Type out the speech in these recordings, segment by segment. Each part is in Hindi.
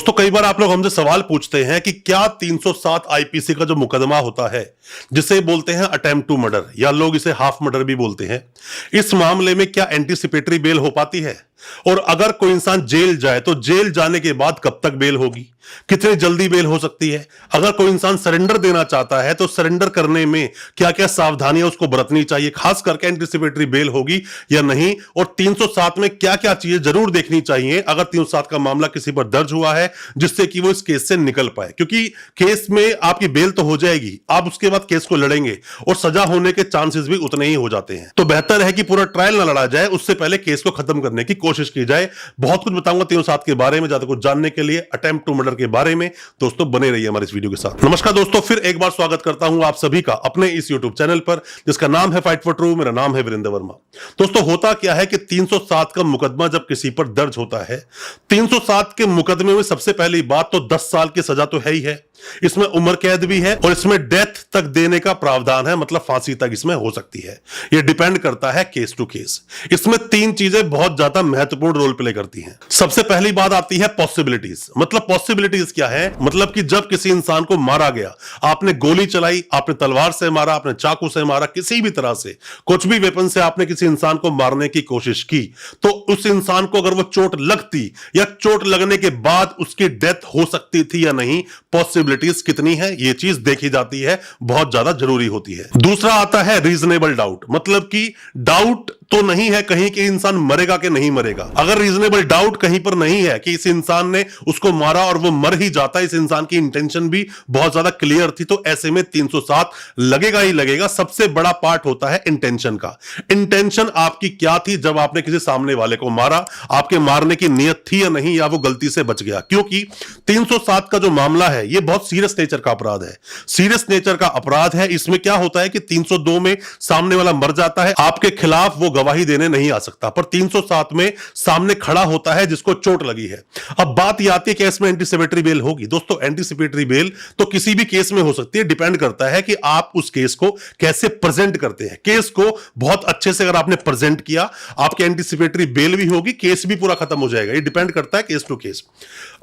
दोस्तों कई बार आप लोग हमसे सवाल पूछते हैं कि क्या 307 आईपीसी का जो मुकदमा होता है जिसे बोलते हैं अटेम्प्ट टू मर्डर या लोग इसे हाफ मर्डर भी बोलते हैं, इस मामले में क्या एंटीसिपेटरी बेल हो पाती है? और अगर कोई इंसान जेल जाए तो जेल जाने के बाद कब तक बेल होगी, कितनी जल्दी बेल हो सकती है? अगर कोई इंसान सरेंडर देना चाहता है तो सरेंडर करने में क्या क्या सावधानियां उसको बरतनी चाहिए, खास करके एंटीसिपेटरी बेल होगी या नहीं, और 307 में क्या क्या चीजें जरूर देखनी चाहिए अगर 307 का मामला किसी पर दर्ज हुआ है जिससे कि वो इस केस से निकल पाए। क्योंकि केस में आपकी बेल तो हो जाएगी, आप उसके बाद केस को लड़ेंगे और सजा होने के चांसेस भी उतने ही हो जाते हैं। तो बेहतर है कि पूरा ट्रायल ना लड़ा जाए, उससे पहले केस को खत्म करने की कोशिश की जाए। बहुत कुछ बताऊंगा 307 के बारे में, ज्यादा कुछ जानने के लिए अटेम्प्ट टू मर्डर के बारे में दोस्तों बने रहिए हमारे इस वीडियो के साथ। नमस्कार दोस्तों, फिर एक बार स्वागत करता हूं आप सभी का अपने इस यूट्यूब चैनल पर जिसका नाम है फाइट फॉर ट्रू। मेरा नाम है वीरेंद्र वर्मा। दोस्तों होता क्या है कि 307 का मुकदमा जब किसी पर दर्ज होता है, 307 के मुकदमे में सबसे पहली बात तो 10 साल की सजा तो है ही है, इसमें उम्र कैद भी है और इसमें डेथ तक देने का प्रावधान है, मतलब फांसी तक इसमें हो सकती है। यह डिपेंड करता है केस टू केस। इसमें तीन चीजें बहुत ज्यादा महत्वपूर्ण रोल प्ले करती हैं। सबसे पहली बात आती है पॉसिबिलिटीज। मतलब पॉसिबिलिटीज क्या है? मतलब कि जब किसी इंसान को मारा गया, आपने गोली चलाई, आपने तलवार से मारा, आपने चाकू से मारा, किसी भी तरह से कुछ भी वेपन से आपने किसी इंसान को मारने की कोशिश की, तो उस इंसान को अगर वो चोट लगती या चोट लगने के बाद उसकी डेथ हो सकती थी या नहीं, पॉसिबिलिटीज कितनी है, ये चीज देखी जाती है, बहुत ज्यादा जरूरी होती है। दूसरा आता है रीजनेबल डाउट। मतलब कि डाउट तो नहीं है कहीं कि इंसान मरेगा कि नहीं मरेगा। अगर रीजनेबल डाउट कहीं पर नहीं है कि इस इंसान ने उसको मारा और वो मर ही जाता, इस इंसान की इंटेंशन भी बहुत ज्यादा क्लियर थी, तो ऐसे में 307 लगेगा ही लगेगा। सबसे बड़ा पार्ट होता है इंटेंशन का। इंटेंशन आपकी क्या थी जब आपने किसी सामने वाले को मारा? आपके मारने की नियत थी या नहीं, या वो गलती से बच गया? क्योंकि 307 का जो मामला है ये बहुत सीरियस नेचर का अपराध है। सीरियस नेचर का अपराध है। इसमें क्या होता है कि 302 में सामने वाला मर जाता है, आपके खिलाफ वो गवाही देने नहीं आ सकता, पर 307 में सामने खड़ा होता है जिसको चोट लगी है। अब बात यह आती है कि इसमें एंटीसिपेटरी बेल होगी। दोस्तों एंटीसिपेटरी बेल तो किसी भी केस में हो सकती है, डिपेंड करता है कि आप उस केस को कैसे प्रेजेंट करते हैं। केस को बहुत अच्छे से अगर आपने प्रेजेंट किया, आपकी एंटीसिपेटरी बेल भी होगी, केस भी पूरा खत्म हो जाएगा। ये डिपेंड करता है केस टू केस।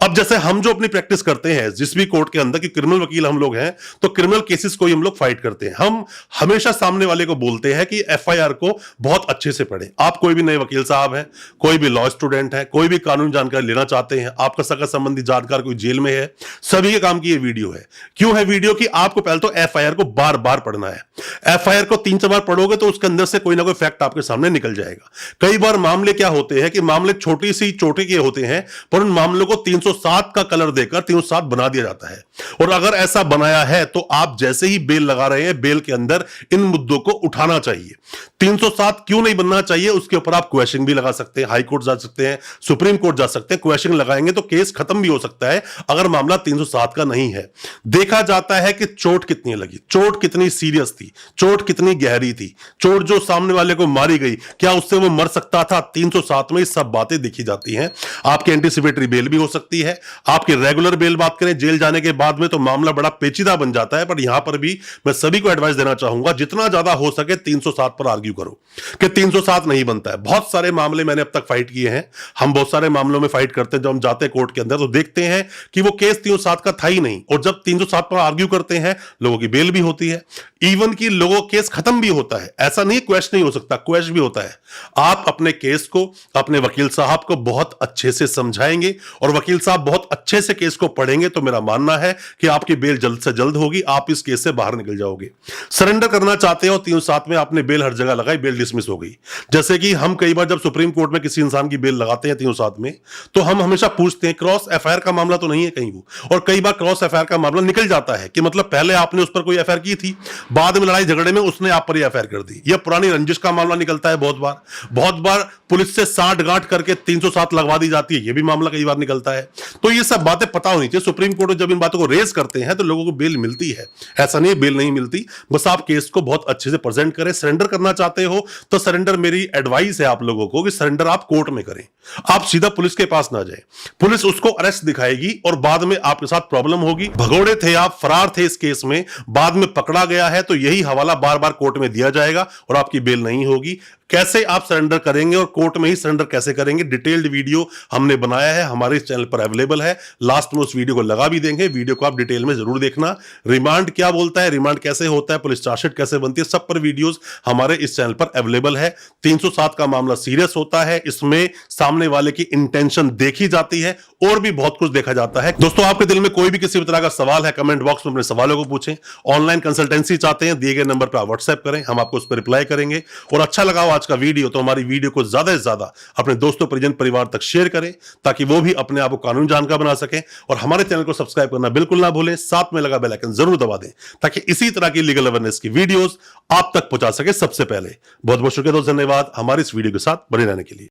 अब जैसे हम जो अपनी प्रैक्टिस करते हैं जिस भी कोर्ट के अंदर, कि क्रिमिनल वकील हम लोग हैं, तो क्रिमिनल केसेस को ही हम लोग फाइट करते हैं। हम हमेशा सामने वाले को बोलते हैं कि एफआईआर को बहुत अच्छे से पढ़े। आप कोई भी नए वकील साहब हैं, कोई भी लॉ स्टूडेंट है, कोई भी कानूनी जानकारी लेना चाहते हैं, आपका सगा संबंधी जानकार कोई जेल में है, सभी के काम की ये वीडियो है। क्यों है वीडियो? कि आपको पहले तो एफआईआर को बार बार पढ़ना है। एफआईआर को 3-4 बार पढ़ोगे तो उसके अंदर से कोई ना कोई फैक्ट आपके सामने निकल जाएगा। कई बार मामले क्या होते हैं कि मामले छोटी सी चोटी के होते हैं, पर उन मामलों को 307 का कलर देकर 307 बना दिया जाता है। और अगर ऐसा बनाया है तो आप जैसे ही बेल लगा रहे हैं, बेल के अंदर इन मुद्दों को उठाना चाहिए। 307 क्यों नहीं बनना चाहिए, उसके ऊपर आप क्वेश्चन भी लगा सकते हैं, हाई कोर्ट जा सकते हैं, सुप्रीम कोर्ट जा सकते हैं। क्वेश्चन लगाएंगे तो केस खत्म भी हो सकता है अगर मामला 307 का नहीं है। देखा जाता है कि चोट कितनी लगी, चोट कितनी सीरियस थी, चोट कितनी गहरी थी, चोट जो सामने वाले को मारी गई, क्या उससे वो मर सकता था? 307 में सब बातें देखी जाती हैं। आपकी एंटीसिपेटरी बेल भी हो सकती है, आपकी रेगुलर बेल बात करें जेल जाने के बाद में, तो मामला बड़ा पेचीदा बन जाता है। पर यहां पर भी मैं सभी को एडवाइस देना चाहूंगा, जितना ज्यादा हो सके 307 पर आर्ग्यू करो कि 307 नहीं बनता है। बहुत सारे मामले मैंने अब तक फाइट किए हैं, हम बहुत सारे मामलों में फाइट करते हैं। जब हम जाते हैं कोर्ट के अंदर तो देखते हैं कि वो केस 307 का था ही नहीं, और जब 307 पर आर्ग्यू करते हैं लोगों की बेल भी होती है, इवन की लोगों केस खत्म भी होता है। ऐसा नहीं क्वेश्चन नहीं हो सकता, क्वेश्चन भी होता है। आप अपने केस को अपने वकील साहब को बहुत अच्छे से समझाएंगे और वकील साहब बहुत अच्छे से केस को पढ़ेंगे, तो मेरा मानना है कि आपकी बेल जल्द से जल्द होगी, आप इस केस से बाहर निकल जाओगे। सरेंडर करना चाहते हो 307 में, आपने बेल हर जगह लगाई, बेल डिसमिस हो गई। जैसे कि हम कई बार जब सुप्रीम कोर्ट में किसी इंसान की बेल लगाते हैं 307 में, तो हम हमेशा पूछते हैं क्रॉस एफआईआर का मामला तो नहीं है कहीं वो, और कई बार क्रॉस एफआईआर का मामला निकल जाता है कि मतलब पहले आपने उस पर कोई एफआईआर की थी, बाद में लड़ाई झगड़े में उसने आप पर एफआईआर कर दी। यह पुरानी रंजिश का मामला निकलता है बहुत बार पुलिस से साठ गांठ करके 307 लगवा दी जाती है, यह भी मामला कई बार निकलता है। तो ये सब बातें पता होनी चाहिए। सुप्रीम कोर्ट में जब इन बातों को रेज करते हैं तो लोगों को बेल मिलती है, ऐसा नहीं बेल नहीं मिलती। बस आप केस को बहुत अच्छे से प्रेजेंट करें। सरेंडर करना चाहते हो तो सरेंडर, मेरी एडवाइस है आप लोगों को कि सरेंडर आप कोर्ट में करें, आप सीधा पुलिस के पास ना जाए। पुलिस उसको अरेस्ट दिखाएगी और बाद में आपके साथ प्रॉब्लम होगी। भगोड़े थे आप, फरार थे इस केस में, बाद में पकड़ा गया है तो यही हवाला बार बार कोर्ट में दिया जाएगा और आपकी बेल नहीं होगी। कैसे आप सरेंडर करेंगे और कोर्ट में ही सरेंडर कैसे करेंगे, डिटेल्ड वीडियो हमने बनाया है, हमारे इस चैनल पर अवेलेबल है। लास्ट में उस वीडियो को लगा भी देंगे, वीडियो को आप डिटेल में जरूर देखना। रिमांड क्या बोलता है, रिमांड कैसे होता है, पुलिस चार्जशीट कैसे बनती है, सब पर वीडियोस हमारे इस चैनल पर अवेलेबल है। 307 का मामला सीरियस होता है, इसमें सामने वाले की इंटेंशन देखी जाती है और भी बहुत कुछ देखा जाता है। दोस्तों, आपके दिल में कोई भी किसी भी तरह का सवाल है, कमेंट बॉक्स में अपने सवालों को पूछें। ऑनलाइन कंसल्टेंसी चाहते हैं, दिए गए नंबर पर आप व्हाट्सएप करें, हम आपको उस पर रिप्लाई करेंगे। और अच्छा लगा आज का वीडियो तो हमारी वीडियो को ज्यादा से ज्यादा अपने दोस्तों, परिजन, परिवार तक शेयर करें ताकि वो भी अपने आप को कानूनी जानकार बना सकें। और हमारे चैनल को सब्सक्राइब करना बिल्कुल ना भूलें, साथ में लगा बेल आइकन जरूर दबा दें ताकि इसी तरह की लीगल अवेयरनेस की वीडियोस आप तक पहुंचा सके सबसे पहले। बहुत बहुत शुक्रिया दोस्त, धन्यवाद हमारी इस वीडियो के साथ बने रहने के लिए।